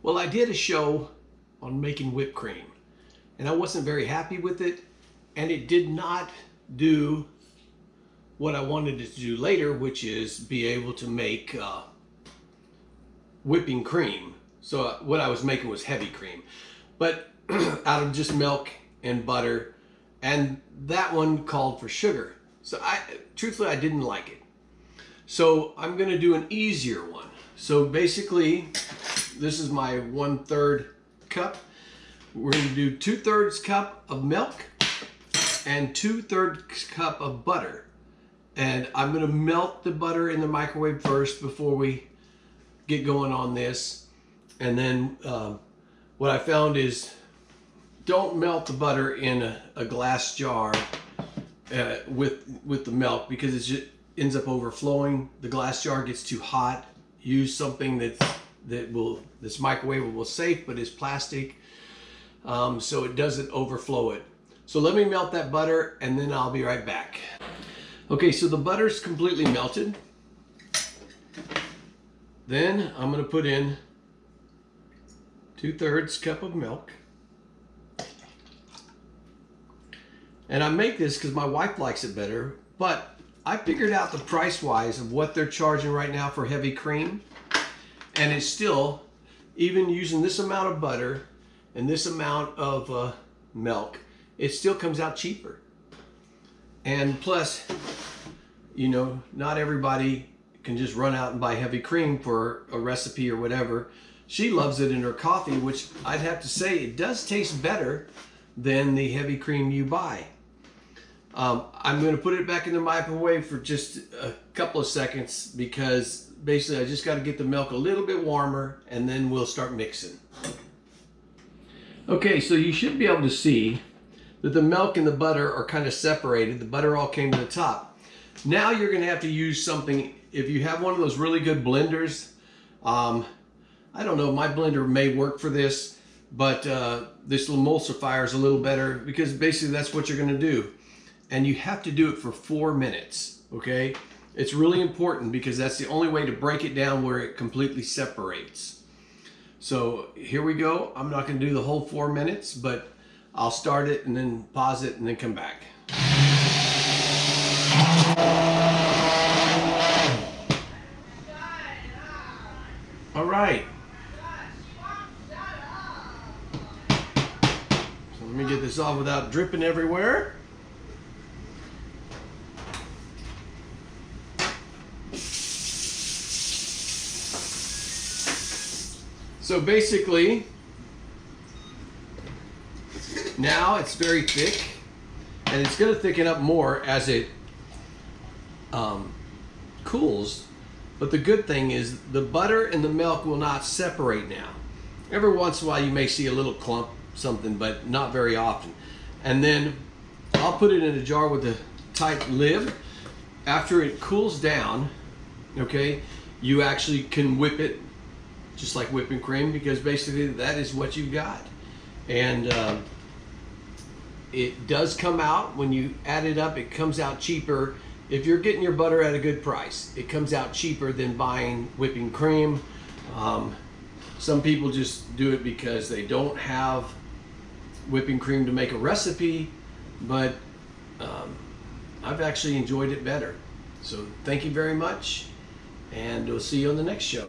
Well, I did a show on making whipped cream, and I wasn't very happy with it, and it did not do what I wanted it to do later, which is be able to make whipping cream. So what I was making was heavy cream, but out of just milk and butter, and that one called for sugar. So truthfully, I didn't like it. So I'm gonna do an easier one. So basically, this is my 1/3 cup. We're gonna do 2/3 cup of milk and 2/3 cup of butter. And I'm gonna melt the butter in the microwave first before we get going on this. And then what I found is, don't melt the butter in a glass jar with the milk, because it just ends up overflowing. The glass jar gets too hot. Use something that's microwavable, safe, but is plastic, so it doesn't overflow it. So let me melt that butter, and then I'll be right back. Okay, so the butter's completely melted. Then I'm going to put in 2/3 cup of milk. And I make this because my wife likes it better, but I figured out the price wise of what they're charging right now for heavy cream. And it's still, even using this amount of butter and this amount of milk, it still comes out cheaper. And plus, you know, not everybody can just run out and buy heavy cream for a recipe or whatever. She loves it in her coffee, which I'd have to say it does taste better than the heavy cream you buy. I'm going to put it back in the microwave for just a couple of seconds, because basically I just got to get the milk a little bit warmer, and then we'll start mixing. Okay, so you should be able to see that the milk and the butter are kind of separated. The butter all came to the top. Now you're going to have to use something. If you have one of those really good blenders, I don't know, my blender may work for this, but this emulsifier is a little better, because basically that's what you're going to do. And you have to do it for 4 minutes, okay? It's really important, because that's the only way to break it down where it completely separates. So here we go. I'm not going to do the whole 4 minutes, but I'll start it and then pause it and then come back. All right. So let me get this off without dripping everywhere. So basically, now it's very thick, and it's going to thicken up more as it cools. But the good thing is the butter and the milk will not separate now. Every once in a while you may see a little clump, something, but not very often. And then I'll put it in a jar with a tight lid. After it cools down, okay, you actually can whip it just like whipping cream, because basically that is what you've got. And it does come out, when you add it up, it comes out cheaper. If you're getting your butter at a good price, it comes out cheaper than buying whipping cream. Some people just do it because they don't have whipping cream to make a recipe, but I've actually enjoyed it better. So thank you very much, and we'll see you on the next show.